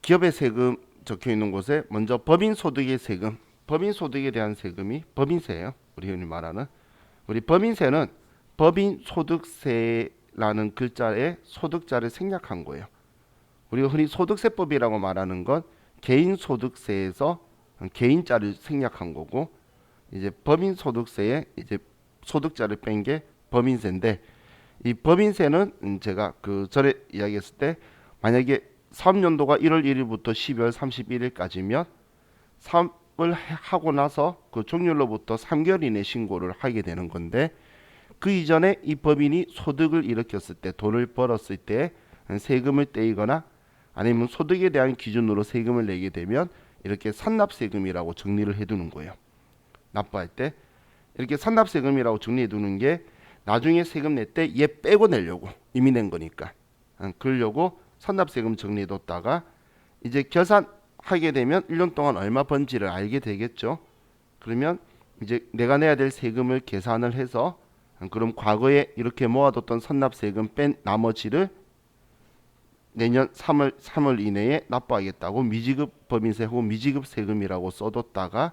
기업의 세금 적혀 있는 곳에 먼저 법인 소득의 세금, 법인 소득에 대한 세금이 법인세예요. 우리 흔히 말하는 우리 법인세는 법인 소득세라는 글자에 소득자를 생략한 거예요. 우리가 흔히 소득세법이라고 말하는 건 개인 소득세에서 개인자를 생략한 거고, 이제 법인 소득세에 이제 소득자를 뺀 게 법인세인데, 이 법인세는 제가 그 전에 이야기했을 때 만약에 사업연도가 1월 1일부터 12월 31일까지면 사업을 하고 나서 그 종료로부터 3개월 이내 신고를 하게 되는 건데, 그 이전에 이 법인이 소득을 일으켰을 때, 돈을 벌었을 때 세금을 떼이거나 아니면 소득에 대한 기준으로 세금을 내게 되면 이렇게 산납세금이라고 정리를 해두는 거예요. 납부할 때 이렇게 산납세금이라고 정리해 두는 게 나중에 세금 낼 때 얘 빼고 내려고, 이미 낸 거니까 그러려고 산납세금 정리해 뒀다가 이제 결산하게 되면 1년 동안 얼마 번지를 알게 되겠죠. 그러면 이제 내가 내야 될 세금을 계산을 해서, 그럼 과거에 이렇게 모아뒀던 선납세금 뺀 나머지를 내년 3월 이내에 납부하겠다고 미지급 법인세 혹은 미지급 세금이라고 써뒀다가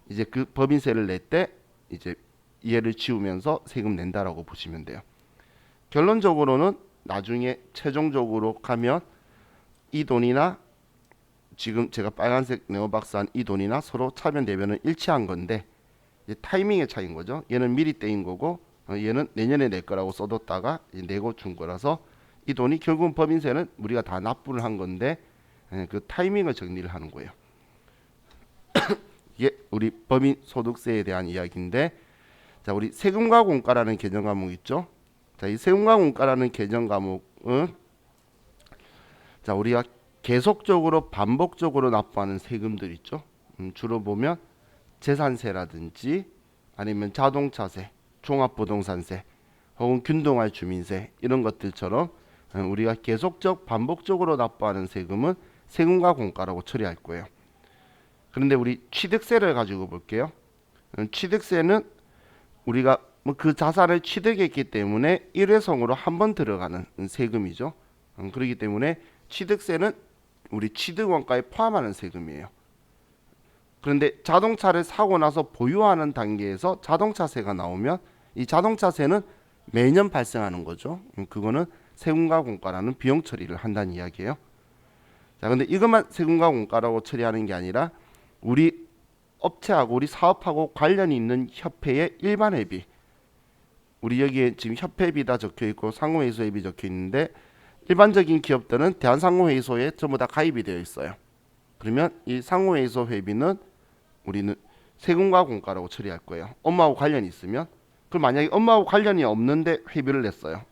이제 그 법인세를 낼 때 이제 이해를 지우면서 세금 낸다라고 보시면 돼요. 결론적으로는 나중에 최종적으로 가면 이 돈이나 지금 제가 빨간색 네오박스한 이 돈이나 서로 차변 대변은 일치한 건데, 이제 타이밍의 차이인 거죠. 얘는 미리 떼인 거고 얘는 내년에 낼 거라고 써뒀다가 내고 준 거라서 이 돈이 결국은 법인세는 우리가 다 납부를 한 건데, 그 타이밍을 정리를 하는 거예요. 이게 우리 법인 소득세에 대한 이야기인데, 자, 우리 세금과 공과라는 개정 과목 있죠. 자, 이 세금과 공과라는 개정 과목은 자, 우리가 계속적으로 반복적으로 납부하는 세금들 있죠. 주로 보면 재산세라든지 아니면 자동차세, 종합부동산세 혹은 균등할 주민세 이런 것들처럼 우리가 계속적 반복적으로 납부하는 세금은 세금과 공과라고 처리할 거예요. 그런데 우리 취득세를 가지고 볼게요. 취득세는 우리가 그 자산을 취득했기 때문에 일회성으로 한 번 들어가는 세금이죠. 그렇기 때문에 취득세는 우리 취득원가에 포함하는 세금이에요. 그런데 자동차를 사고 나서 보유하는 단계에서 자동차세가 나오면 이 자동차세는 매년 발생하는 거죠. 그거는 세금과 공과라는 비용 처리를 한다는 이야기예요. 자, 근데 이것만 세금과 공과라고 처리하는 게 아니라 우리 업체하고 우리 사업하고 관련이 있는 협회의 일반 회비, 우리 여기에 지금 협회비다 적혀 있고 상호회의소회비 적혀 있는데, 일반적인 기업들은 대한상호회의소에 전부 다 가입이 되어 있어요. 그러면 이 상호회의소 회비는 우리는 세금과 공과라고 처리할 거예요. 업무하고 관련이 있으면. 그럼 만약에 업무하고 관련이 없는데 회비를 냈어요.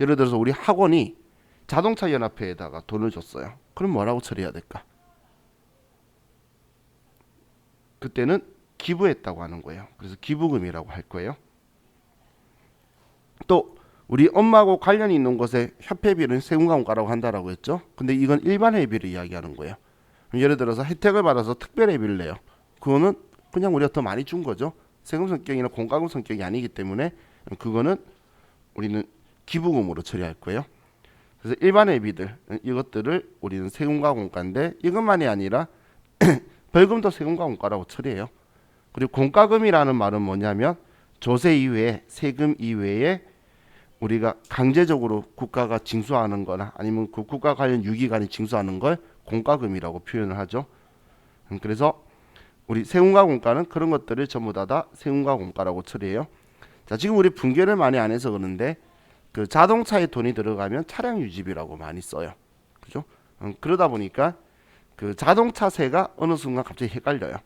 예를 들어서 우리 학원이 자동차 연합회에다가 돈을 줬어요. 그럼 뭐라고 처리해야 될까? 그때는 기부했다고 하는 거예요. 그래서 기부금이라고 할 거예요. 또 우리 업무하고 관련이 있는 곳에 협회비는 세금과 공과라고 한다라고 했죠. 근데 이건 일반 회비를 이야기하는 거예요. 예를 들어서 혜택을 받아서 특별 회비를 내요. 그거는 그냥 우리가 더 많이 준 거죠. 세금 성격이나 공과금 성격이 아니기 때문에 그거는 우리는 기부금으로 처리할 거예요. 그래서 일반 회비들 이것들을 우리는 세금과 공과인데, 이것만이 아니라 벌금도 세금과 공과라고 처리해요. 그리고 공과금이라는 말은 뭐냐면 조세 이외에, 세금 이외에 우리가 강제적으로 국가가 징수하는 거나 아니면 그 국가 관련 유기관이 징수하는 걸 공과금이라고 표현을 하죠. 그래서 우리 세금과 공과는 그런 것들을 전부 다 세금과 공과라고 처리해요. 자, 지금 우리 분개를 많이 안 해서 그런데 그 자동차에 돈이 들어가면 차량 유지비라고 많이 써요. 그죠? 그러다 보니까 그 자동차세가 어느 순간 갑자기 헷갈려요.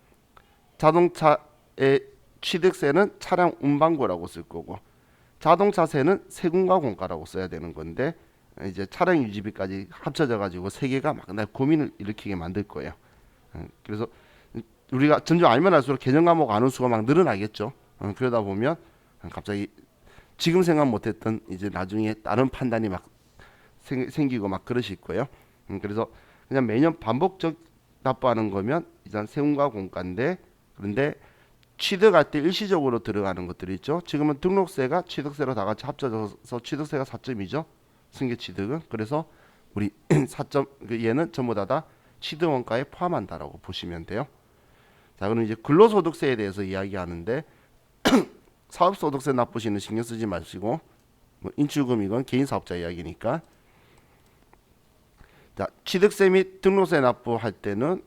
자동차의 취득세는 차량 운반고라고 쓸 거고, 자동차세는 세금과 공과라고 써야 되는 건데, 이제 차량 유지비까지 합쳐져 가지고 세 개가 막 고민을 일으키게 만들 거예요. 그래서 우리가 점점 알면 알수록 개정 과목 아는 수가 막 늘어나겠죠. 그러다 보면 갑자기 지금 생각 못했던 이제 나중에 다른 판단이 막 생기고 막 그러실 거예요. 그래서 그냥 매년 반복적 납부하는 거면 일단 세금과 공과인데, 그런데 취득할 때 일시적으로 들어가는 것들이 있죠. 지금은 등록세가 취득세로 다 같이 합쳐져서 취득세가 4점이죠. 승계취득은. 그래서 우리 4점 얘는 전부 다 취득원가에 포함한다라고 보시면 돼요. 자, 그럼 이제 근로소득세에 대해서 이야기하는데 사업소득세 납부시는 신경 쓰지 마시고 뭐 인출금이건 개인사업자 이야기니까. 자, 취득세 및 등록세 납부할 때는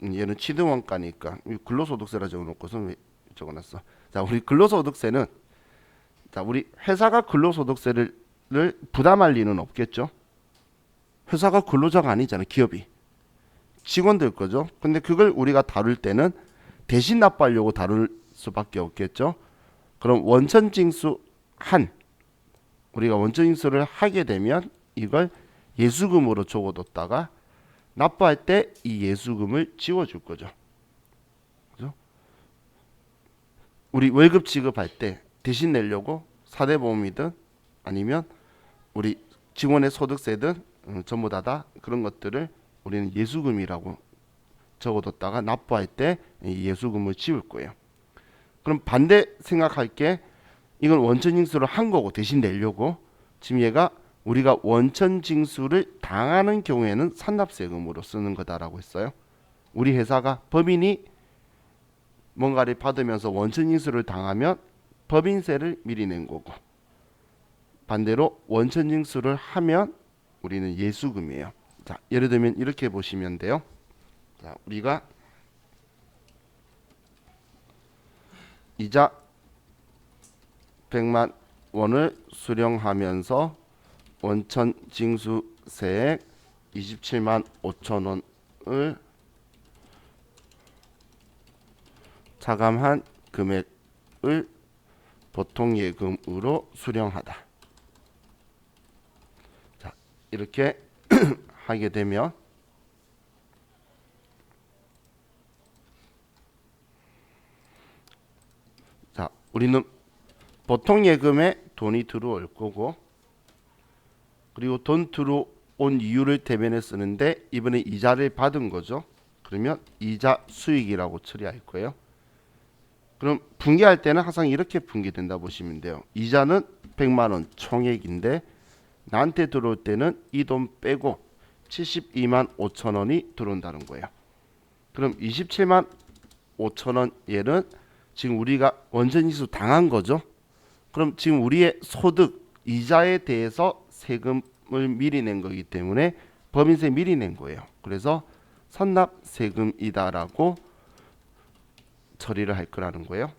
얘는 취득원가니까 근로소득세라 적어놓고서 왜 적어놨어? 자, 우리 근로소득세는 자, 우리 회사가 근로소득세를 부담할 리는 없겠죠. 회사가 근로자가 아니잖아요. 기업이 직원들 거죠. 근데 그걸 우리가 다룰 때는 대신 납부하려고 다룰 수밖에 없겠죠. 그럼 원천징수한 우리가 원천징수를 하게 되면 이걸 예수금으로 적어뒀다가 납부할 때 이 예수금을 지워줄 거죠. 그죠? 우리 월급 지급할 때 대신 내려고 사대보험이든 아니면 우리 직원의 소득세든 전부 다 그런 것들을 우리는 예수금이라고 적어뒀다가 납부할 때 이 예수금을 지울 거예요. 그럼 반대 생각할 게 이건 원천징수를 한 거고 대신 내려고 지금 얘가 우리가 원천징수를 당하는 경우에는 산납세금으로 쓰는 거다라고 했어요. 우리 회사가 법인이 뭔가를 받으면서 원천징수를 당하면 법인세를 미리 낸 거고 반대로 원천징수를 하면 우리는 예수금이에요. 자, 예를 들면 이렇게 보시면 돼요. 자, 우리가 이자 100만 원을 수령하면서 원천 징수세액 27만 5천 원을 차감한 금액을 보통예금으로 수령하다. 자, 이렇게 하게 되면 자, 우리는 보통예금에 돈이 들어올 거고 그리고 돈 들어온 이유를 대변에 쓰는데 이번에 이자를 받은 거죠. 그러면 이자 수익이라고 처리할 거예요. 그럼 분기할 때는 항상 이렇게 분기된다 보시면 돼요. 이자는 100만 원 총액인데 나한테 들어올 때는 이 돈 빼고 72만 5천 원이 들어온다는 거예요. 그럼 27만 5천 원 얘는 지금 우리가 원천징수 당한 거죠. 그럼 지금 우리의 소득 이자에 대해서 세금을 미리 낸 거기 때문에 법인세 미리 낸 거예요. 그래서 선납세금이다라고 처리를 할 거라는 거예요.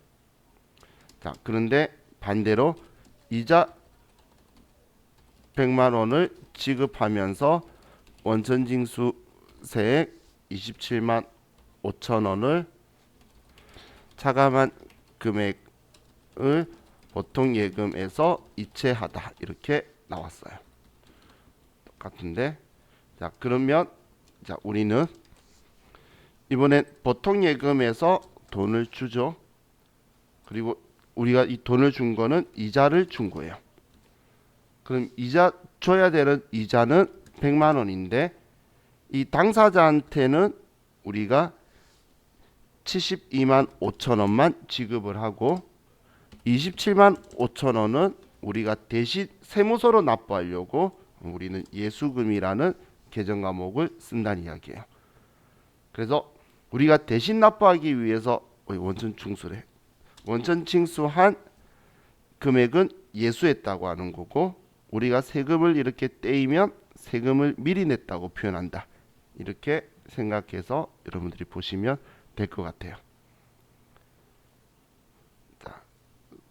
자, 그런데 반대로 이자 100만 원을 지급하면서 원천징수세액 27만 5천 원을 차감한 금액을 보통예금에서 이체하다 이렇게 나왔어요. 똑같은데 자, 그러면 자, 우리는 이번엔 보통예금에서 돈을 주죠. 그리고 우리가 이 돈을 준 거는 이자를 준 거예요. 그럼 이자 줘야 되는 이자는 100만 원인데 이 당사자한테는 우리가 72만 5천 원만 지급을 하고 27만 5천 원은 우리가 대신 세무서로 납부하려고 우리는 예수금이라는 계정 과목을 쓴다는 이야기예요. 그래서 우리가 대신 납부하기 위해서 원천징수래. 원천징수한 금액은 예수했다고 하는 거고 우리가 세금을 이렇게 떼이면 세금을 미리 냈다고 표현한다. 이렇게 생각해서 여러분들이 보시면 될 것 같아요. 자,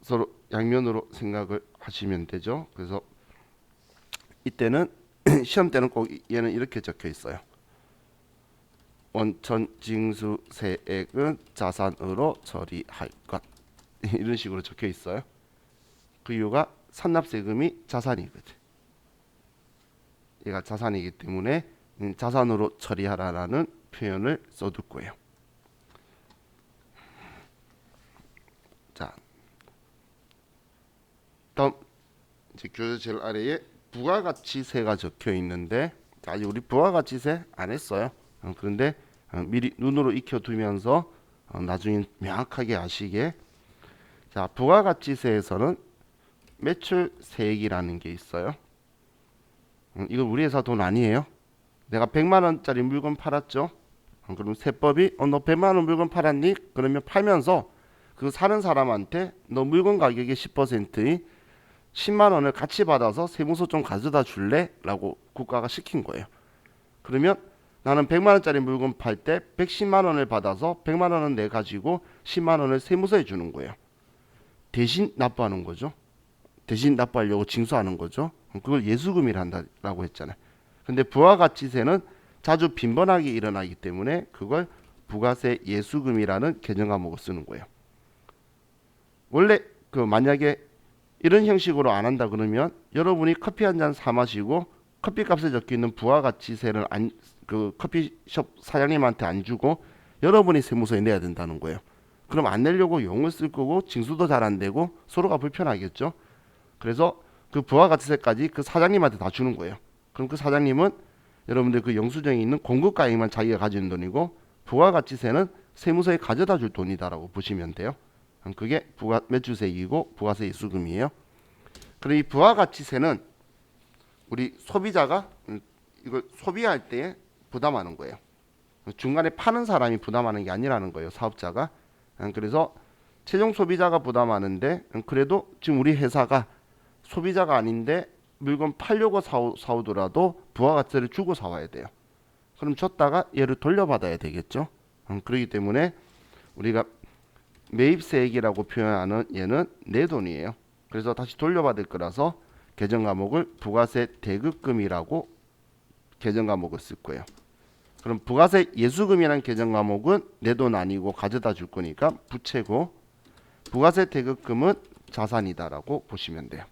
서로 양면으로 생각을 하시면 되죠. 그래서 이때는 시험 때는 꼭 얘는 이렇게 적혀 있어요. 원천징수세액은 자산으로 처리할 것 이런 식으로 적혀 있어요. 그 이유가 산납세금이 자산이거든. 얘가 자산이기 때문에 자산으로 처리하라라는 표현을 써둘 거예요. 자, 다음 이제 교재 제일 아래에 부가가치세가 적혀 있는데 아직 우리 부가가치세 안 했어요. 그런데 미리 눈으로 익혀두면서 나중에 명확하게 아시게. 자, 부가가치세에서는 매출세액이라는 게 있어요. 이거 우리 회사 돈 아니에요. 내가 100만 원짜리 물건 팔았죠. 그럼 세법이 너 100만 원 물건 팔았니? 그러면 팔면서 그 사는 사람한테 너 물건 가격의 10%인 10만 원을 같이 받아서 세무서 좀 가져다 줄래? 라고 국가가 시킨 거예요. 그러면 나는 100만 원짜리 물건 팔 때 110만 원을 받아서 100만 원은 내 가지고 10만 원을 세무서에 주는 거예요. 대신 납부하는 거죠. 대신 납부하려고 징수하는 거죠. 그걸 예수금이라 한다라고 했잖아요. 근데 부가가치세는 자주 빈번하게 일어나기 때문에 그걸 부가세 예수금이라는 개정 과목을 쓰는 거예요. 원래 그 만약에 이런 형식으로 안 한다 그러면 여러분이 커피 한 잔 사 마시고 커피값에 적혀 있는 부가가치세를 그 커피숍 사장님한테 안 주고 여러분이 세무서에 내야 된다는 거예요. 그럼 안 내려고 용을 쓸 거고 징수도 잘 안 되고 서로가 불편하겠죠. 그래서 그 부가가치세까지 그 사장님한테 다 주는 거예요. 그럼 그 사장님은 여러분들 그 영수증에 있는 공급가액만 자기가 가지는 돈이고 부가가치세는 세무서에 가져다 줄 돈이다라고 보시면 돼요. 그게 매출세이고 부가세 이수금이에요. 그리고 이 부가가치세는 우리 소비자가 이걸 소비할 때 부담하는 거예요. 중간에 파는 사람이 부담하는 게 아니라는 거예요. 사업자가. 그래서 최종 소비자가 부담하는데 그래도 지금 우리 회사가 소비자가 아닌데 물건 팔려고 사오더라도 부가가치세를 주고 사와야 돼요. 그럼 줬다가 얘를 돌려받아야 되겠죠. 그렇기 때문에 우리가 매입세액이라고 표현하는 얘는 내 돈이에요. 그래서 다시 돌려받을 거라서 개정 과목을 부가세 대급금이라고 개정 과목을 쓸 거예요. 그럼 부가세 예수금이라는 개정 과목은 내 돈 아니고 가져다 줄 거니까 부채고 부가세 대급금은 자산이다라고 보시면 돼요.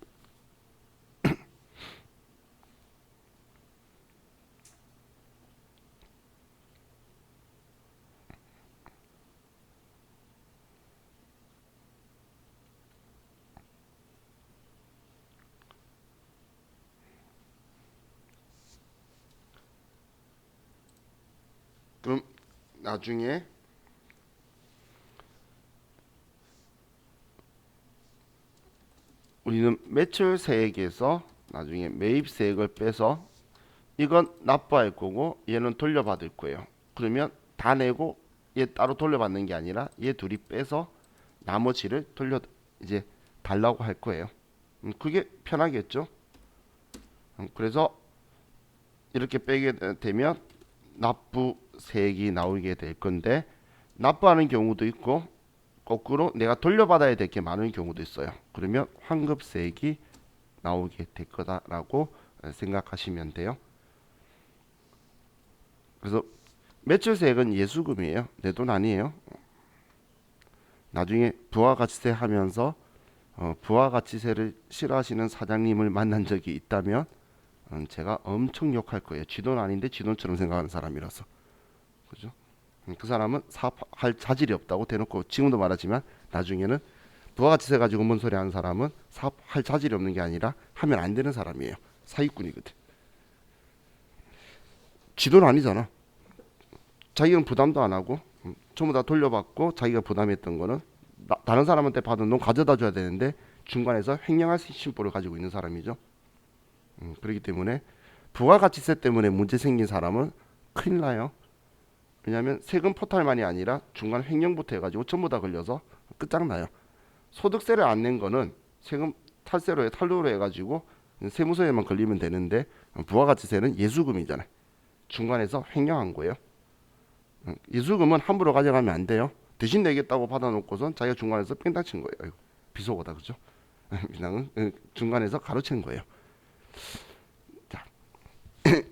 그럼 나중에 우리는 매출세액에서 나중에 매입세액을 빼서 이건 납부할 거고 얘는 돌려받을 거예요. 그러면 다 내고 얘 따로 돌려받는 게 아니라 얘 둘이 빼서 나머지를 돌려 이제 달라고 할 거예요. 그게 편하겠죠. 그래서 이렇게 빼게 되면 납부세액이 나오게 될 건데 납부하는 경우도 있고 거꾸로 내가 돌려받아야 될 게 많은 경우도 있어요. 그러면 환급세액이 나오게 될 거다라고 생각하시면 돼요. 그래서 매출세액은 예수금이에요. 내 돈 아니에요. 나중에 부가가치세 하면서 부가가치세를 싫어하시는 사장님을 만난 적이 있다면 제가 엄청 욕할 거예요. 지 돈 아닌데 지 돈처럼 생각하는 사람이라서. 그죠? 그 사람은 사업할 자질이 없다고 대놓고 지금도 말하지만 나중에는 부가가치세 가지고 뭔 소리 하는 사람은 사업할 자질이 없는 게 아니라 하면 안 되는 사람이에요. 사기꾼이거든. 지 돈 아니잖아. 자기는 부담도 안 하고 전부 다 돌려받고 자기가 부담했던 거는 다른 사람한테 받은 돈 가져다 줘야 되는데 중간에서 횡령할 심보를 가지고 있는 사람이죠. 그렇기 때문에 부가가치세 때문에 문제 생긴 사람은 큰일 나요. 왜냐하면 세금 포탈만이 아니라 중간 횡령부터 해가지고 전부 다 걸려서 끝장나요. 소득세를 안 낸 거는 세금 탈루로 해가지고 세무서에만 걸리면 되는데 부가가치세는 예수금이잖아요. 중간에서 횡령한 거예요. 예수금은 함부로 가져가면 안 돼요. 대신 내겠다고 받아놓고선 자기가 중간에서 뺑딱 친 거예요. 아이고, 비속어다 그죠? 그냥 중간에서 가로챈 거예요. 자,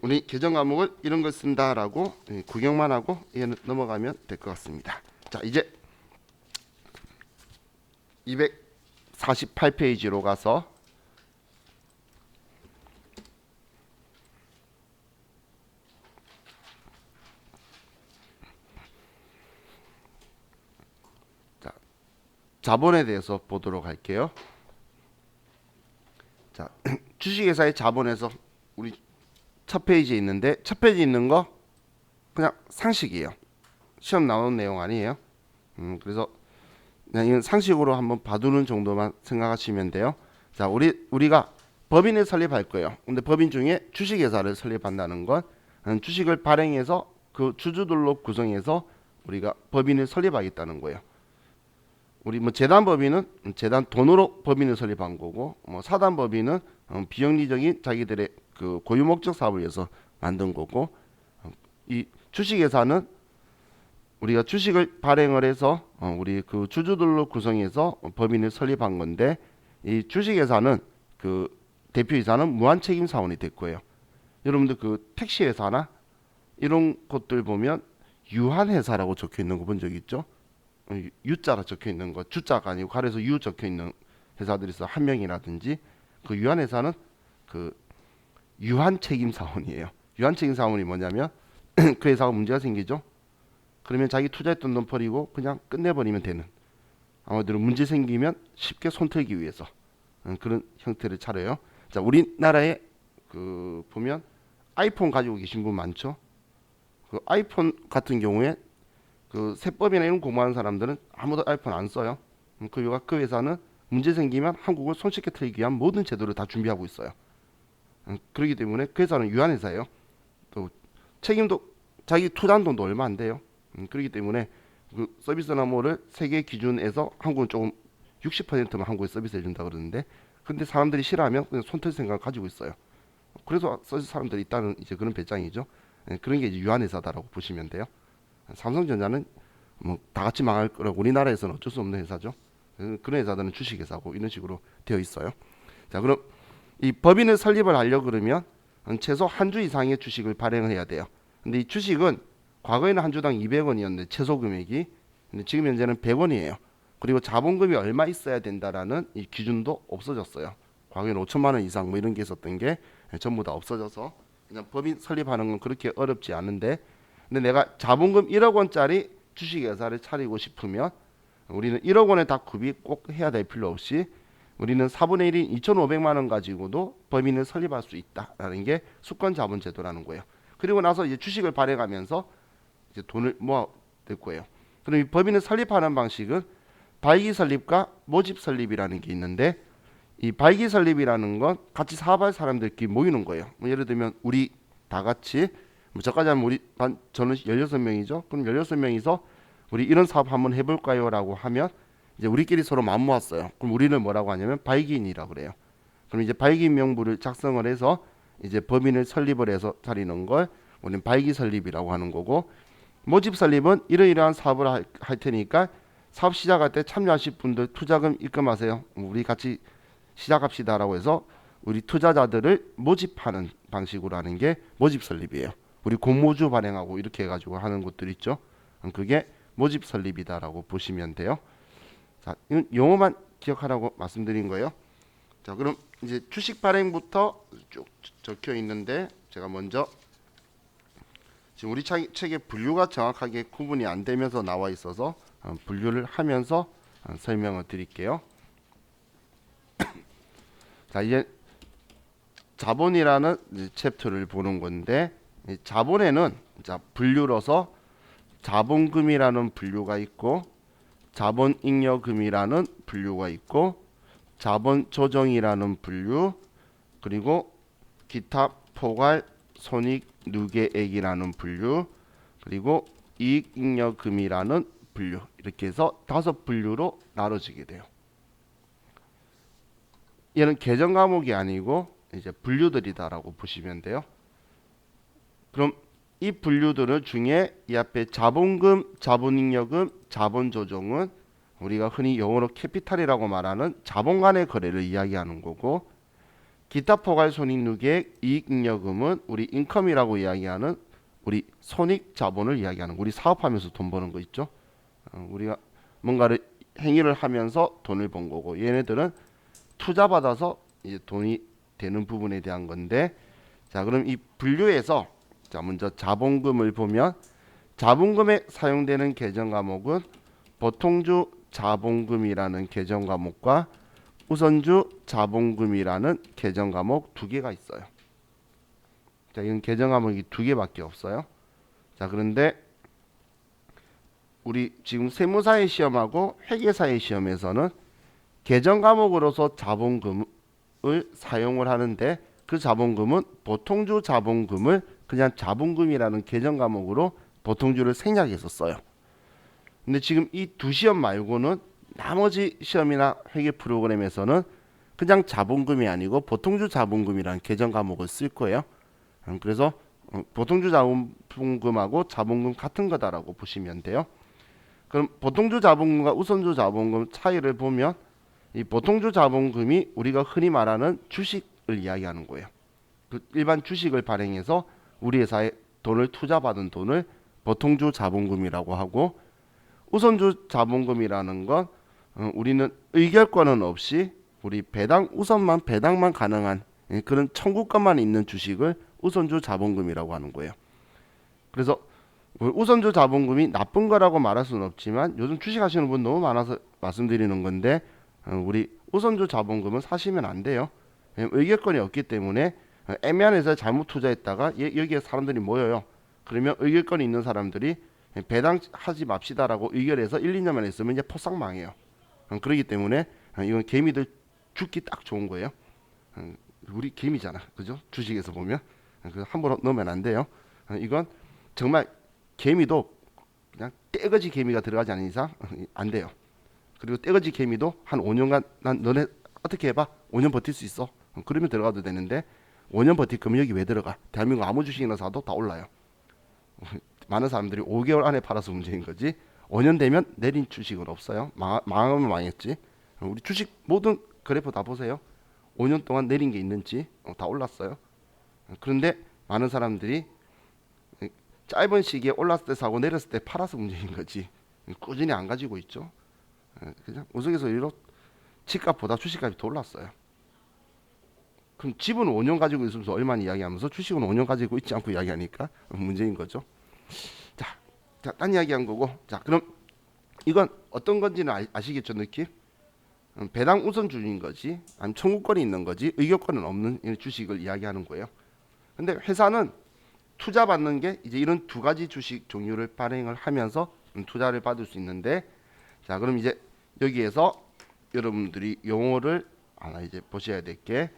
우리 개정 과목을 이런 걸 쓴다라고 구경만 하고 얘는 넘어가면 될 것 같습니다. 자, 이제 248페이지로 가서 자, 자본에 대해서 보도록 할게요. 자, 주식회사의 자본에서 우리 첫 페이지에 있는데 첫 페이지에 있는 거 그냥 상식이에요. 시험 나오는 내용 아니에요. 그래서 그냥 이건 상식으로 한번 봐두는 정도만 생각하시면 돼요. 자, 우리가 법인을 설립할 거예요. 근데 법인 중에 주식회사를 설립한다는 건 주식을 발행해서 그 주주들로 구성해서 우리가 법인을 설립하겠다는 거예요. 우리 뭐 재단 법인은 재단 돈으로 법인을 설립한 거고, 뭐 사단 법인은 비영리적인 자기들의 그 고유 목적 사업을 위해서 만든 거고, 이 주식회사는 우리가 주식을 발행을 해서 우리 그 주주들로 구성해서 법인을 설립한 건데, 이 주식회사는 그 대표이사는 무한책임 사원이 될 거예요. 여러분들 그 택시회사나 이런 것들 보면 유한회사라고 적혀 있는 거 본 적 있죠? U자가 적혀 있는 거, 주자가 아니고 가려서 U 적혀 있는 회사들이 있어. 한명이라든지. 그 유한회사는 그 유한책임 사원이에요. 유한책임 사원이 뭐냐면 그 회사가 문제가 생기죠. 그러면 자기 투자했던 돈 버리고 그냥 끝내버리면 되는, 아무래도 문제 생기면 쉽게 손털기 위해서 그런 형태를 차려요. 자, 우리나라에 그 보면 아이폰 가지고 계신 분 많죠. 그 아이폰 같은 경우에 그 세법이나 이런 공부하는 사람들은 아무도 아이폰 안 써요. 그 회사는 문제 생기면 한국을 손쉽게 털기 위한 모든 제도를 다 준비하고 있어요. 그렇기 때문에 그 회사는 유한회사예요. 또 책임도 자기 투자한 돈도 얼마 안 돼요. 그렇기 때문에 그 서비스나 뭐를 세계 기준에서 한국은 조금 60%만 한국에 서비스 해준다 그러는데, 근데 사람들이 싫어하면 그냥 손털 생각을 가지고 있어요. 그래서 써줄 사람들이 있다는 이제 그런 배짱이죠. 그런 게 이제 유한회사다라고 보시면 돼요. 삼성전자는 뭐 다 같이 망할 거라고 우리나라에서는 어쩔 수 없는 회사죠. 그런 회사들은 주식회사고 이런 식으로 되어 있어요. 자, 그럼 이 법인을 설립을 하려 그러면 최소 한 주 이상의 주식을 발행을 해야 돼요. 근데 이 주식은 과거에는 한 주당 200원이었는데 최소 금액이, 근데 지금 현재는 100원이에요. 그리고 자본금이 얼마 있어야 된다라는 이 기준도 없어졌어요. 과거에는 5천만 원 이상 뭐 이런 게 있었던 게 전부 다 없어져서 그냥 법인 설립하는 건 그렇게 어렵지 않은데, 근데 내가 자본금 1억 원짜리 주식회사를 차리고 싶으면 우리는 1억 원에 다 구입 꼭 해야 될 필요 없이 우리는 4분의 1인 2,500만 원 가지고도 법인을 설립할 수 있다라는 게 수권자본제도라는 거예요. 그리고 나서 이제 주식을 발행하면서 이제 돈을 모아 될 거예요. 그럼 이 법인을 설립하는 방식은 발기 설립과 모집 설립이라는 게 있는데, 이 발기 설립이라는 건 같이 사업할 사람들끼리 모이는 거예요. 뭐 예를 들면 우리 다 같이 뭐 저까지 하면 우리 저는 16명이죠. 그럼 16명이서 우리 이런 사업 한번 해볼까요? 라고 하면 이제 우리끼리 서로 마음 모았어요. 그럼 우리는 뭐라고 하냐면 발기인이라고 그래요. 그럼 이제 발기인 명부를 작성을 해서 이제 법인을 설립을 해서 차리는 걸 우리는 발기 설립이라고 하는 거고, 모집 설립은 이러이러한 사업을 할 테니까 사업 시작할 때 참여하실 분들 투자금 입금하세요. 우리 같이 시작합시다라고 해서 우리 투자자들을 모집하는 방식으로 하는 게 모집 설립이에요. 우리 공모주 발행하고 이렇게 해가지고 하는 곳들 있죠. 그게 모집 설립이다라고 보시면 돼요. 자, 이건 용어만 기억하라고 말씀드린 거예요. 자, 그럼 이제 주식 발행부터 쭉 적혀 있는데, 제가 먼저 지금 우리 책에 분류가 정확하게 구분이 안 되면서 나와 있어서 분류를 하면서 설명을 드릴게요. 자, 이제 자본이라는 이제 챕터를 보는 건데, 이 자본에는 자 분류로서 자본금이라는 분류가 있고, 자본잉여금이라는 분류가 있고, 자본조정이라는 분류, 그리고 기타 포괄 손익 누계액이라는 분류, 그리고 이익잉여금이라는 분류, 이렇게 해서 5분류로 나눠지게 돼요. 얘는 계정 과목이 아니고 이제 분류들이다라고 보시면 돼요. 그럼 이 분류들 중에 이 앞에 자본금, 자본잉여금, 자본조정은 우리가 흔히 영어로 캐피탈이라고 말하는 자본 간의 거래를 이야기하는 거고, 기타 포괄 손익 누계액, 이익잉여금은 우리 인컴이라고 이야기하는 우리 손익 자본을 이야기하는, 우리 사업하면서 돈 버는 거 있죠. 우리가 뭔가를 행위를 하면서 돈을 번 거고, 얘네들은 투자 받아서 이제 돈이 되는 부분에 대한 건데, 자, 그럼 이 분류에서 자 먼저 자본금을 보면, 자본금에 사용되는 계정 과목은 보통주 자본금이라는 계정 과목과 우선주 자본금이라는 계정 과목 두 개가 있어요. 자, 이건 계정 과목이 두 개밖에 없어요. 자, 그런데 우리 지금 세무사의 시험하고 회계사의 시험에서는 계정 과목으로서 자본금을 사용을 하는데, 그 자본금은 보통주 자본금을 그냥 자본금이라는 계정 과목으로 보통주를 생략해서 써요. 근데 지금 이 두 시험 말고는 나머지 시험이나 회계 프로그램에서는 그냥 자본금이 아니고 보통주 자본금이라는 계정 과목을 쓸 거예요. 그래서 보통주 자본금하고 자본금 같은 거다라고 보시면 돼요. 그럼 보통주 자본금과 우선주 자본금 차이를 보면 이 보통주 자본금이 우리가 흔히 말하는 주식을 이야기하는 거예요. 그 일반 주식을 발행해서 우리 회사에 돈을 투자받은 돈을 보통주 자본금이라고 하고, 우선주 자본금이라는 건 우리는 의결권은 없이 우리 배당만 가능한 그런 청구권만 있는 주식을 우선주 자본금이라고 하는 거예요. 그래서 우선주 자본금이 나쁜 거라고 말할 수는 없지만 요즘 주식 하시는 분 너무 많아서 말씀드리는 건데, 우리 우선주 자본금은 사시면 안 돼요. 의결권이 없기 때문에 애매한 회사에 잘못 투자했다가 여기에 사람들이 모여요. 그러면 의결권이 있는 사람들이 배당하지 맙시다라고 의결해서 1, 2년만 있으면 이제 포싹 망해요. 그렇기 때문에 이건 개미들 죽기 딱 좋은 거예요. 우리 개미잖아, 그죠? 주식에서 보면 그래서 함부로 넣으면 안 돼요. 이건 정말 개미도 그냥 떼거지 개미가 들어가지 않는 이상 안 돼요. 그리고 떼거지 개미도 한 5년간 난 너네 어떻게 해봐? 5년 버틸 수 있어. 그러면 들어가도 되는데 5년 버틸 거면 여기 왜 들어가? 대한민국 아무 주식이나 사도 다 올라요. 많은 사람들이 5개월 안에 팔아서 문제인 거지 5년 되면 내린 주식은 없어요. 망하면 망했지. 우리 주식 모든 그래프 다 보세요. 5년 동안 내린 게 있는지 다 올랐어요. 그런데 많은 사람들이 짧은 시기에 올랐을 때 사고 내렸을 때 팔아서 문제인 거지 꾸준히 안 가지고 있죠. 그냥 우스갯소리로 집값보다 주식값이 더 올랐어요. 그럼 집은 5년 가지고 있으면서 얼마나 이야기하면서 주식은 5년 가지고 있지 않고 이야기하니까 문제인 거죠. 자, 딴 이야기 한 거고. 자, 그럼 이건 어떤 건지는 아시겠죠, 느낌? 배당 우선주인 거지, 아니면 청구권이 있는 거지, 의결권은 없는 주식을 이야기하는 거예요. 근데 회사는 투자 받는 게 이제 이런 두 가지 주식 종류를 발행을 하면서 투자를 받을 수 있는데, 자, 그럼 이제 여기에서 여러분들이 용어를 하나 이제 보셔야 될 게,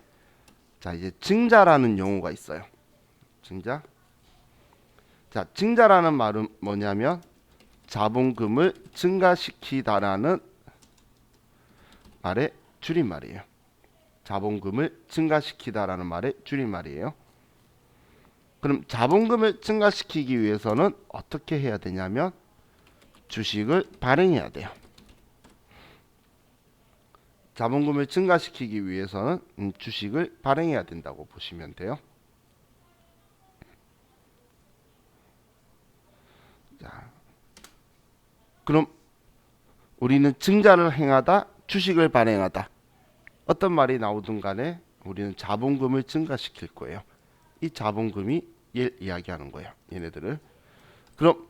자, 이제 증자라는 용어가 있어요. 증자. 자, 증자라는 말은 뭐냐면 자본금을 증가시키다라는 말의 줄임말이에요. 자본금을 증가시키다라는 말의 줄임말이에요. 그럼 자본금을 증가시키기 위해서는 어떻게 해야 되냐면 주식을 발행해야 돼요. 자본금을 증가시키기 위해서는 주식을 발행해야 된다고 보시면 돼요. 자, 그럼 우리는 증자를 행하다, 주식을 발행하다, 어떤 말이 나오든 간에 우리는 자본금을 증가시킬 거예요. 이 자본금이 얘 이야기하는 거예요. 얘네들을. 그럼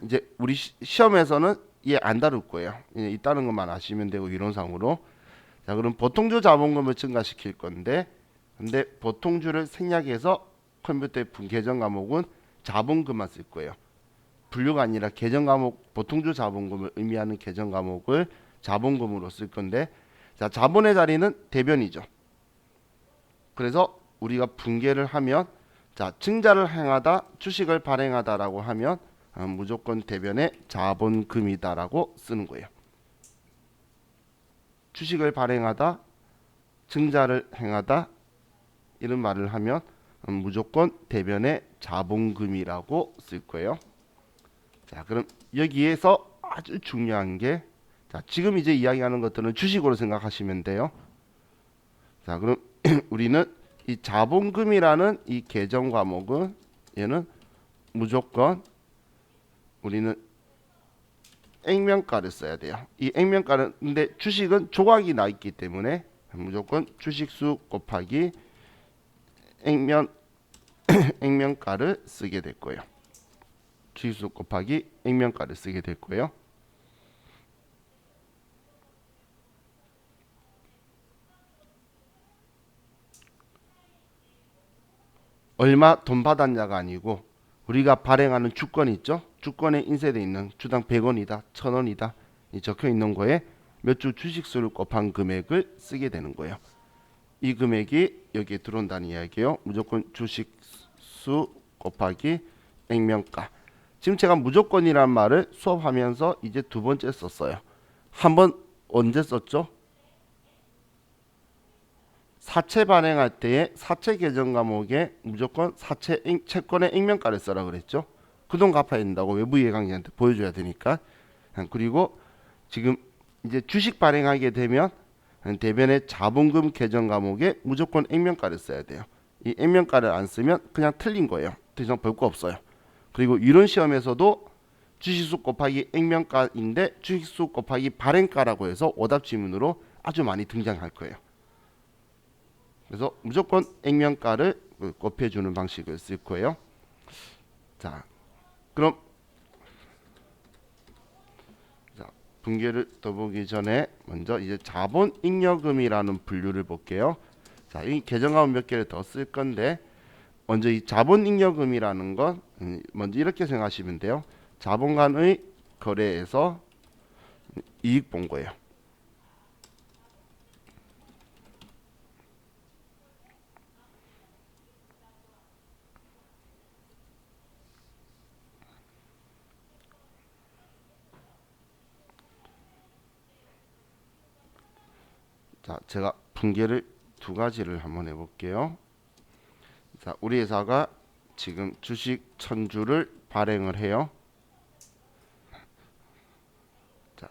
이제 우리 시험에서는 얘 안 다룰 거예요. 있다는 것만 아시면 되고 이론상으로. 자, 그럼 보통주 자본금을 증가시킬 건데, 근데 보통주를 생략해서 컴퓨터의 계정 과목은 자본금만 쓸 거예요. 분류가 아니라 계정 과목, 보통주 자본금을 의미하는 계정 과목을 자본금으로 쓸 건데, 자, 자본의 자리는 대변이죠. 그래서 우리가 분계를 하면, 자, 증자를 행하다, 주식을 발행하다라고 하면 무조건 대변에 자본금이다라고 쓰는 거예요. 주식을 발행하다, 증자를 행하다 이런 말을 하면 무조건 대변에 자본금이라고 쓸 거예요. 자, 그럼 여기에서 아주 중요한 게, 자, 지금 이제 이야기하는 것들은 주식으로 생각하시면 돼요. 자, 그럼 우리는 이 자본금이라는 이 계정 과목은 얘는 무조건 우리는 액면가를 써야 돼요. 이 액면가는, 근데 주식은 조각이 나 있기 때문에 무조건 주식수 곱하기 액면가를 쓰게 될 거예요. 주식수 곱하기 액면가를 쓰게 될 거예요. 얼마 돈 받았냐가 아니고 우리가 발행하는 주권 있죠? 주권에 인쇄되어 있는 주당 100원이다, 1000원이다 이 적혀 있는 거에 몇 주 주식수를 곱한 금액을 쓰게 되는 거예요. 이 금액이 여기에 들어온다는 이야기예요. 무조건 주식수 곱하기 액면가. 지금 제가 무조건이란 말을 수업하면서 이제 두 번째 썼어요. 한 번 언제 썼죠? 사채 발행할 때에 사채 계정 과목에 무조건 사채 채권의 액면가를 써라 그랬죠. 그 돈 갚아야 된다고 외부 이해관계한테 보여줘야 되니까. 그리고 지금 이제 주식 발행하게 되면 대변의 자본금 계정 과목에 무조건 액면가를 써야 돼요. 이 액면가를 안 쓰면 그냥 틀린 거예요. 더 이상 볼 거 없어요. 그리고 이론 시험에서도 주식수 곱하기 액면가인데 주식수 곱하기 발행가라고 해서 오답 지문으로 아주 많이 등장할 거예요. 그래서 무조건 액면가를 곱해주는 방식을 쓸 거예요. 자, 그럼 분계를 더 보기 전에 먼저 이제 자본잉여금이라는 분류를 볼게요. 자, 이 계정과목 몇 개를 더 쓸 건데 먼저 이 자본잉여금이라는 건 먼저 이렇게 생각하시면 돼요. 자본 간의 거래에서 이익 본 거예요. 자, 제가 분계를 두 가지를 한번 해볼게요. 자, 우리 회사가 지금 주식 1000주를 발행을 해요. 자,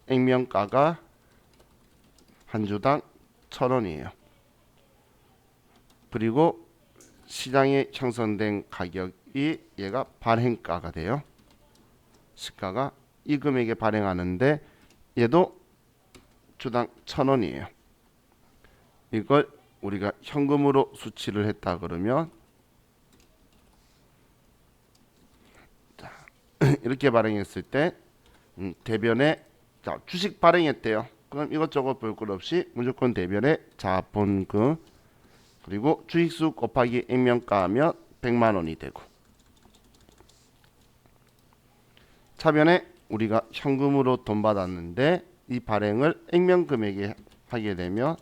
액면가가 한 주당 1000원이에요. 그리고 시장에 형성된 가격이 얘가 발행가가 돼요. 시가가 이 금액에 발행하는데 얘도 주당 1000원이에요. 이걸 우리가 현금으로 수취를 했다 그러면 자, 이렇게 발행했을 때 대변에 자, 주식 발행했대요. 그럼 이것저것 볼 것 없이 무조건 대변에 자본금 그리고 주식수 곱하기 액면가 하면 100만 원이 되고 차변에 우리가 현금으로 돈 받았는데 이 발행을 액면 금액에 하게 되면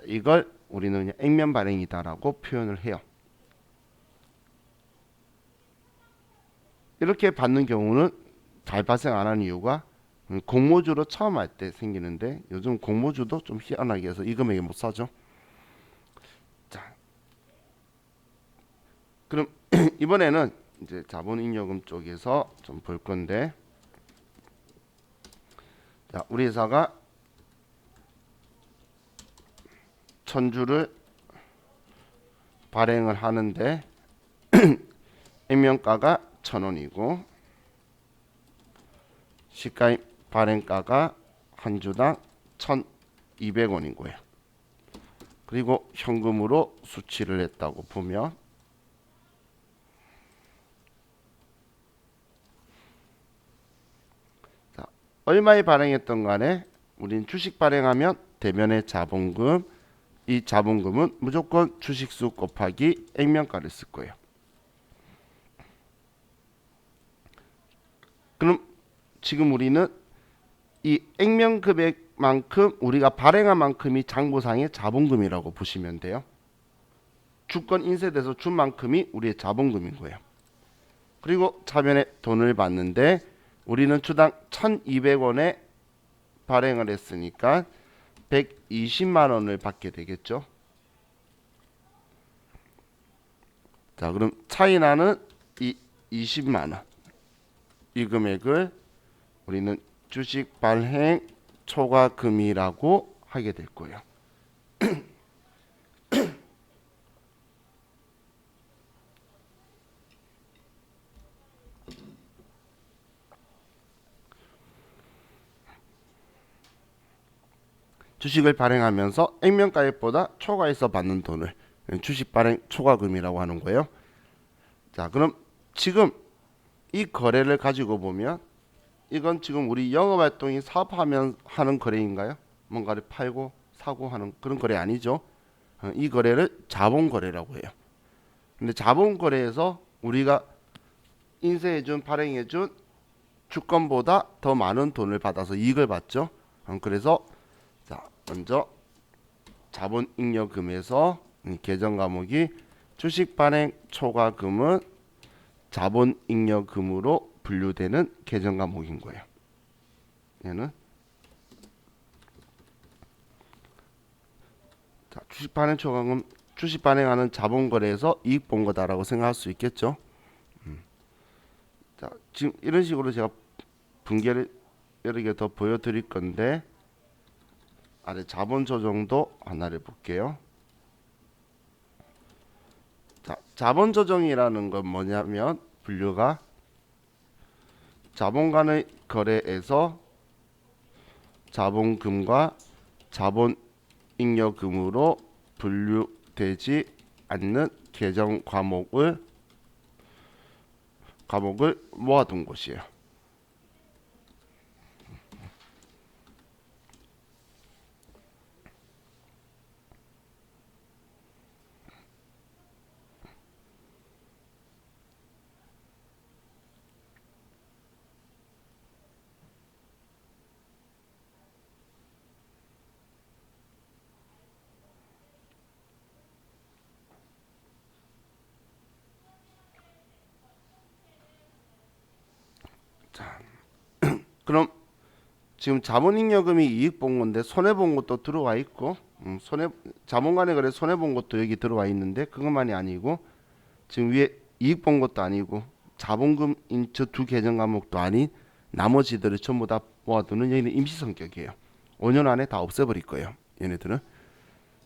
이걸 우리는 그냥 액면 발행이다라고 표현을 해요. 이렇게 받는 경우는 잘 발생 안 하는 이유가 공모주로 처음 할 때 생기는데 요즘 공모주도 좀 희한하게 해서 이 금액에 못 사죠. 자, 그럼 이번에는 이제 자본잉여금 쪽에서 좀 볼 건데 자, 우리 회사가 1000주를 발행을 하는데 액면가가 1000원이고 시가인 발행가가 한 주당 1200원인 거예요. 그리고 현금으로 수취를 했다고 보면 자, 얼마에 발행했던 간에 우린 주식 발행하면 대면의 자본금 이 자본금은 무조건 주식수 곱하기 액면가를 쓸 거예요. 그럼 지금 우리는 이 액면 금액만큼 우리가 발행한 만큼이 장부상의 자본금이라고 보시면 돼요. 주권 인쇄돼서 준 만큼이 우리의 자본금인 거예요. 그리고 차변에 돈을 받는데 우리는 주당 1200원에 발행을 했으니까 120만 원을 받게 되겠죠. 자, 그럼 차이 나는 이 20만 원. 이 금액을 우리는 주식 발행 초과금이라고 하게 될 거예요. 주식을 발행하면서 액면가액보다 초과해서 받는 돈을 주식 발행 초과금이라고 하는 거예요. 자, 그럼 지금 이 거래를 가지고 보면 이건 지금 우리 영업활동이 사업하면 하는 거래인가요? 뭔가를 팔고 사고 하는 그런 거래 아니죠. 이 거래를 자본거래라고 해요. 근데 자본거래에서 우리가 인쇄해준 발행해준 주권보다 더 많은 돈을 받아서 이익을 받죠. 그래서 자, 먼저 자본잉여금에서 계정 과목이 주식 발행 초과금은 자본 잉여금으로 분류되는 계정 과목인 거예요. 얘는 자, 주식 발행 초과금, 주식 발행하는 자본 거래에서 이익 본 거다라고 생각할 수 있겠죠. 자, 지금 이런 식으로 제가 분개를 여러 개 더 보여드릴 건데 아래 자본 조정도 하나를 볼게요. 자, 자본 조정이라는 건 뭐냐면 분류가 자본 간의 거래에서 자본금과 자본 잉여금으로 분류되지 않는 계정 과목을 모아둔 곳이에요. 그럼 지금 자본잉여금이 이익 본 건데 손해 본 것도 들어와 있고 자본 간의 거래 손해 본 것도 여기 들어와 있는데 그것만이 아니고 지금 위에 이익 본 것도 아니고 자본금인 저 두 계정 과목도 아닌 나머지들을 전부 다 모아두는 여기는 임시 성격이에요. 5년 안에 다 없애버릴 거예요. 얘네들은.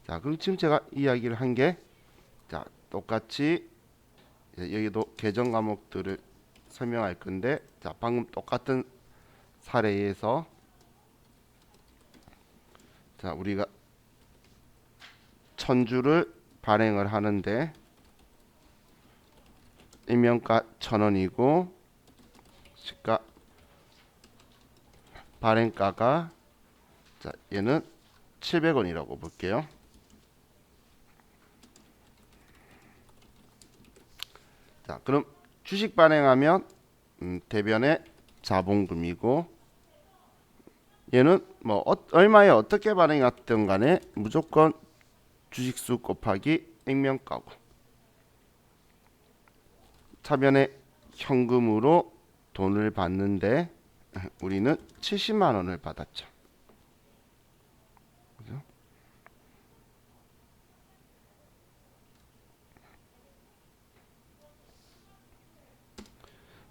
자, 그럼 지금 제가 이야기를 한 게 자, 똑같이 여기도 계정 과목들을 설명할 건데 자, 방금 똑같은 사례에서 자, 우리가 1000주를 발행을 하는데 임명가 1000원이고 시가 발행가가 자, 얘는 700원이라고 볼게요. 자, 그럼 주식 발행하면 대변의 자본금이고 얘는 뭐 얼마에 어떻게 발행했든 간에 무조건 주식수 곱하기 액면가고 차변에 현금으로 돈을 받는데 우리는 70만 원을 받았죠. 그죠?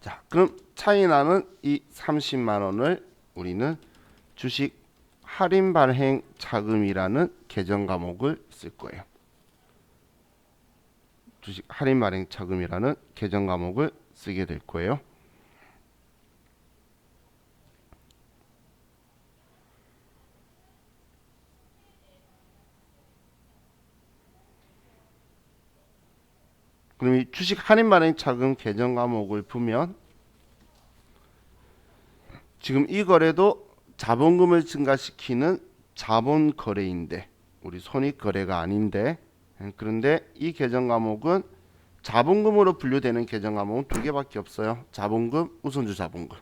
자, 그럼 차이 나는 이 30만 원을 우리는 주식 할인 발행 차금이라는 계정 과목을 쓸 거예요. 주식 할인 발행 차금이라는 계정 과목을 쓰게 될 거예요. 그럼 이 주식 할인 발행 차금 계정 과목을 보면 지금 이 거래도 자본금을 증가시키는 자본 거래인데 우리 손익 거래가 아닌데 그런데 이 계정 과목은 자본금으로 분류되는 계정 과목은 두 개밖에 없어요. 자본금, 우선주 자본금.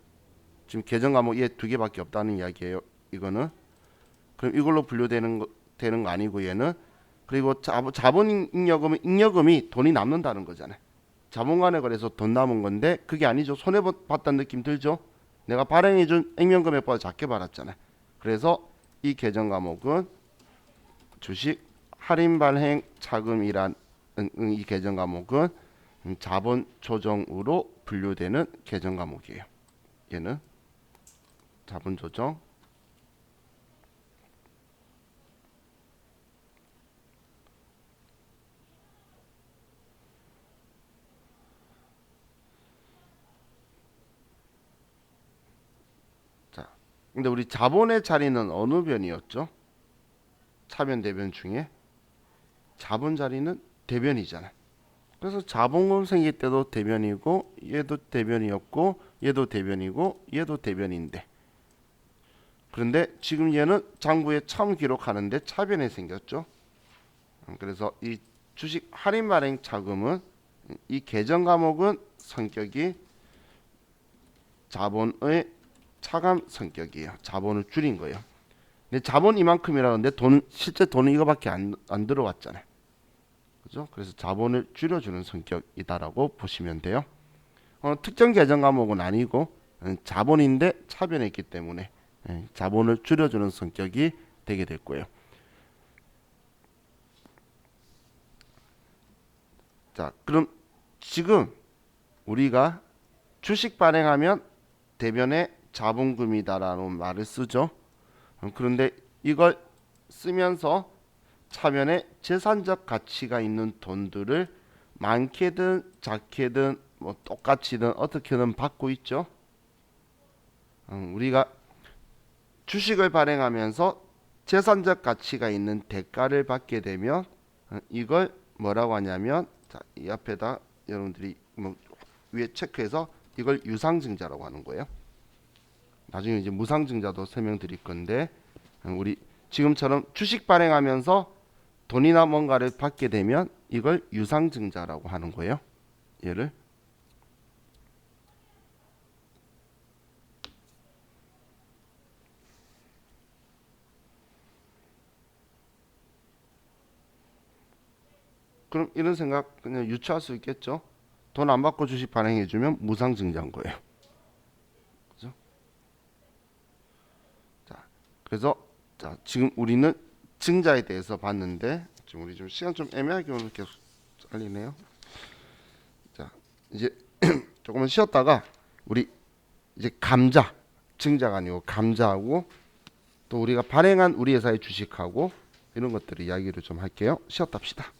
지금 계정 과목 얘 두 개밖에 없다는 이야기예요. 이거는 그럼 이걸로 되는 거 아니고 얘는 그리고 자본 잉여금은 잉여금이 돈이 남는다는 거잖아요. 자본간에 거래서 돈 남은 건데 그게 아니죠. 손해 봤다는 느낌 들죠. 내가 발행해준 액면 금액보다 작게 받았잖아요. 그래서 이 계정 과목은 주식 할인 발행 차금이란 이 계정 과목은 자본 조정으로 분류되는 계정 과목이에요. 얘는 자본 조정. 자, 근데 우리 자본의 자리는 어느 변이었죠? 차변 대변 중에 자본 자리는 대변이잖아요. 그래서 자본금 생길 때도 대변이고 얘도 대변이었고 얘도 대변이고 얘도 대변인데 그런데 지금 얘는 장부에 처음 기록하는데 차변에 생겼죠. 그래서 이 주식 할인 발행 차금은 이 계정 과목은 성격이 자본의 차감 성격이에요. 자본을 줄인 거예요. 근데 자본 이만큼이라는데 돈 실제 돈은 이거밖에 안 들어왔잖아요. 그죠? 그래서 자본을 줄여주는 성격이다라고 보시면 돼요. 특정 계정 과목은 아니고 자본인데 차변했기 때문에 자본을 줄여주는 성격이 되게 될 거예요. 자, 그럼 지금 우리가 주식 발행하면 대변에 자본금이다라는 말을 쓰죠. 그런데 이걸 쓰면서 차변에 재산적 가치가 있는 돈들을 많게든 작게든 뭐 똑같이든 어떻게든 받고 있죠. 우리가 주식을 발행하면서 재산적 가치가 있는 대가를 받게 되면 이걸 뭐라고 하냐면 자, 이 앞에다 여러분들이 뭐 위에 체크해서 이걸 유상증자라고 하는 거예요. 나중에 이제 무상증자도 설명드릴 건데 우리 지금처럼 주식 발행하면서 돈이나 뭔가를 받게 되면 이걸 유상증자라고 하는 거예요. 얘를 그럼 이런 생각 그냥 유추할 수 있겠죠. 돈 안 받고 주식 발행해주면 무상증자인 거예요. 그죠? 자, 그래서 자, 지금 우리는 증자에 대해서 봤는데 지금 우리 좀 시간 좀 애매하게 오늘 계속 잘리네요. 자, 이제 조금만 쉬었다가 우리 이제 감자 증자가 아니고 감자하고 또 우리가 발행한 우리 회사의 주식하고 이런 것들을 이야기를 좀 할게요. 쉬었다 합시다.